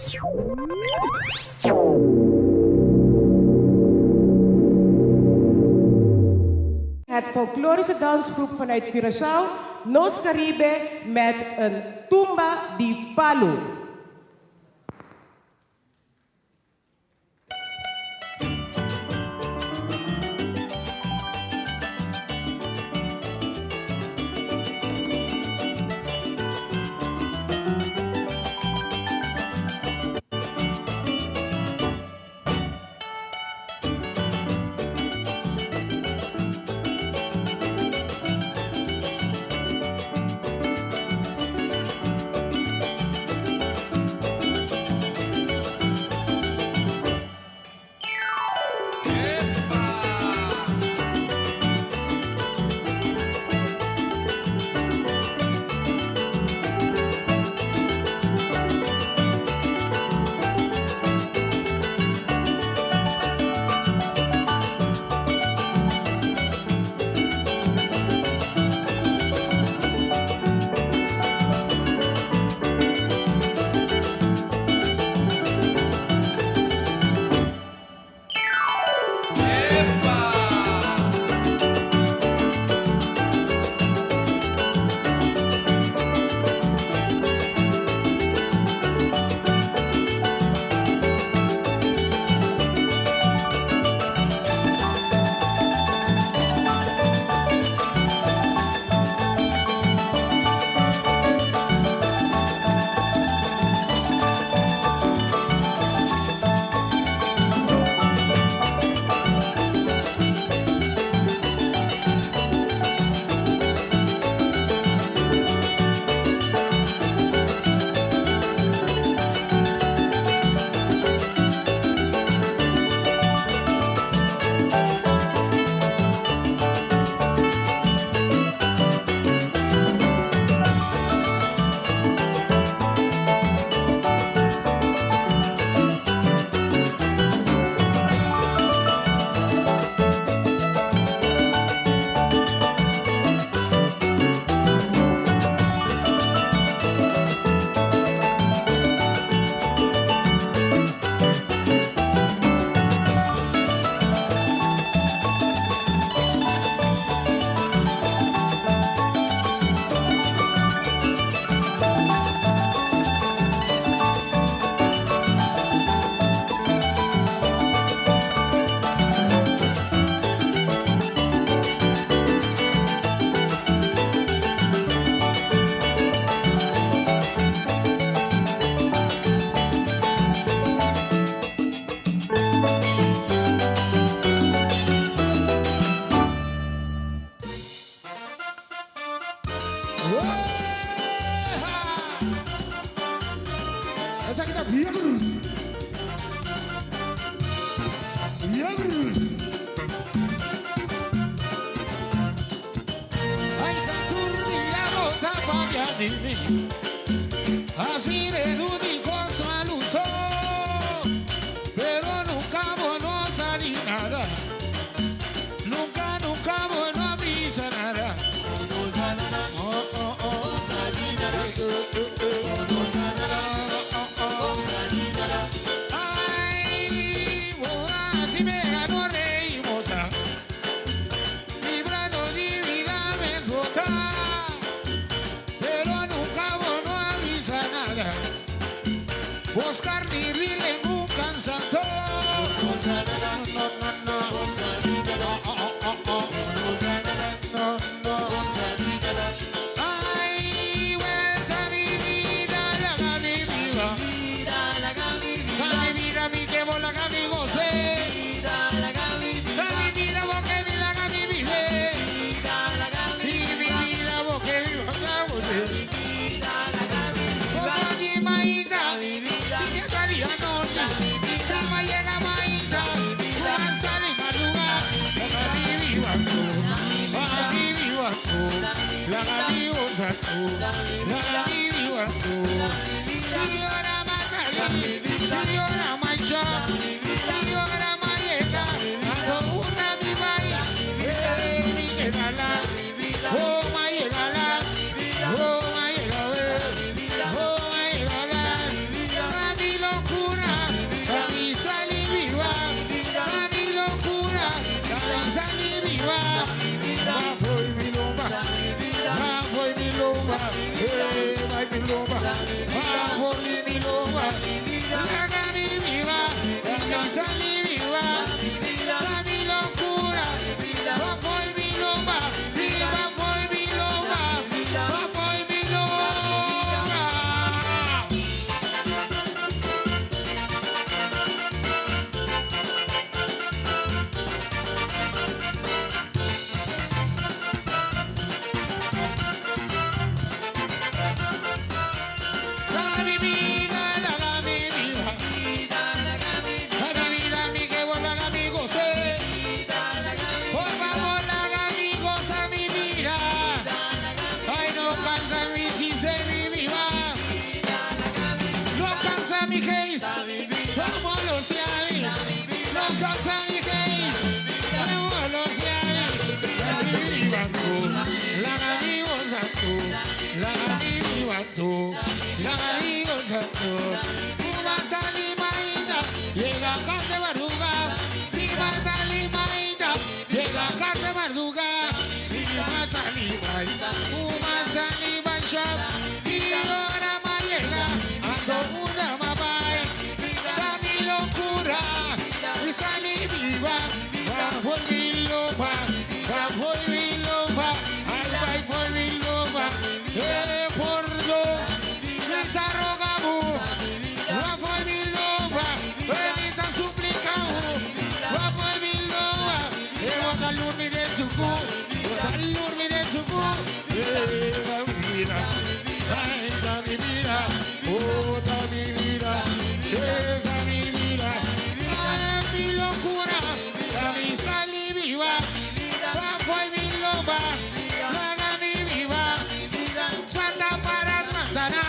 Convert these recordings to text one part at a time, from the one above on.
Het folklorische dansgroep vanuit Curaçao, Nos Caribe, met een Tumba di Palu. Esa kita biar terus. Biar terus. Ay, canturriamo da pagliadini. Así de dudi con su aluso. Pero nunca bueno salí nada. Nunca, nunca bueno avisa nada. Oscar ni Vile nunca santo. Ay, vuelta mi vida, la gami viva. Gami vida, mi que vos la gami goce. Gami vida, vos que vi la gami vive. Y mi vida, vos que viva la goce. Gami maída. La gaviota tú, la gaviota tú, Diora Macari, Diora Maicha, Diora Mayeta, Adona mi Maya, mi Quedala, oh Mayegala, oh Mayegala, oh Mayegala, Camilo vamos los siamis, los casanigueis, vamos los siamis, la vivan tú, la vivan tú, la vivan tú, la vivan tú. Una salimaita, llega a casa de Barruga, viva salimaita, llega a casa de Barruga, viva salimaita, una salimaita shop, y ahora me llega, ando una mabai, da mi locura, mi saliva, bajo mi loba, al vai por mi loba, por dos, me está rogando, va por mi loba, me está suplicando, va por mi loba, bota lurmi de su cu, bota lurmi de su cu, mira, ay, da mi vida, oh, da mi vida, da mi vida, ay, mi locura, da mi saliva, bajo mi loba, haga mi viva, Fanta para Santana,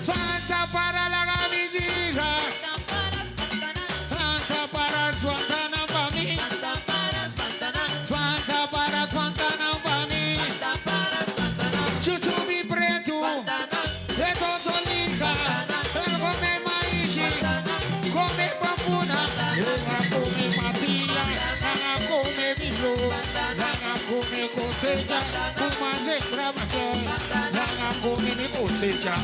Fanta para la gavillita, Fanta para Santana para mí, Fanta para Santana para mí, Chuchubi preto, de todo lija, come maíz, come papuna, come matilla, come vino, come cosecha, come come mi cosecha,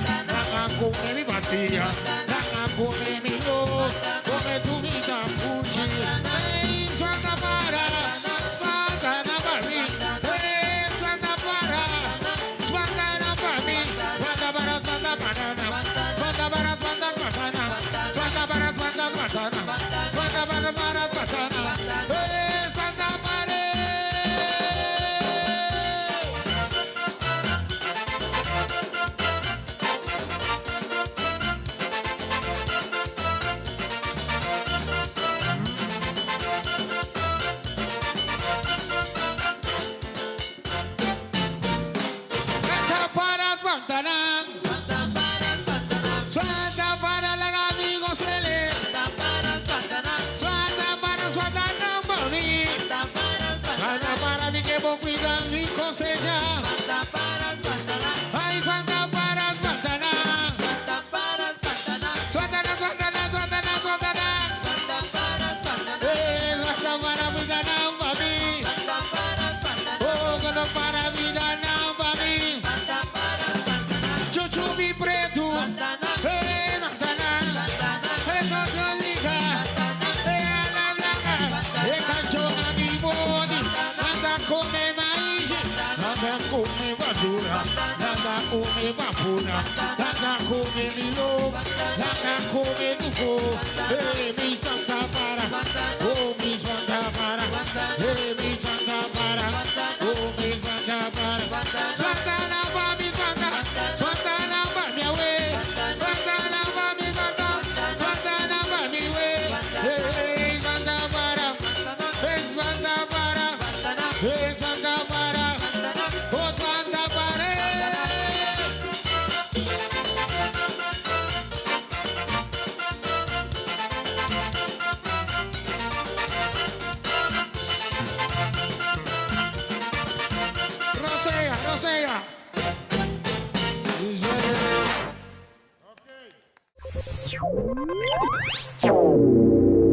come mi matilla, come mi lo, come tu vida puchi, Santa para, Santa para mí, Santa para, Santa para mí, Santa para, Santa para, Santa para, Santa para, Santa para, Santa para, Santa para, Santa para. Santa para Guantanán, Santa para la amigo Cele, Santa para Guantanán para mí, Santa para mí que vos cuidan mi cosecha, ay Santa para Guantanán, Guantanán, Guantanán, Guantanán, Guantanán, Santa para mi ganán para mí, oh Santa para mi ganán para mí. Chuchubi preto, Mantana, Cotolica, Ana Blanca, Cachona mi body, anda come maíz, anda come basura, anda come vapuna, anda come mi loba, anda come tufo, mi Santa para, oh mi Santa para, mi Santa para, oh mi Santa para, Santana para mi Santa, Santana para mi away, Santana para mi Santa, Santana para mi way, Santa para, Santa para, Santa para, oh Santa para. Rosea, Rosea. Okay.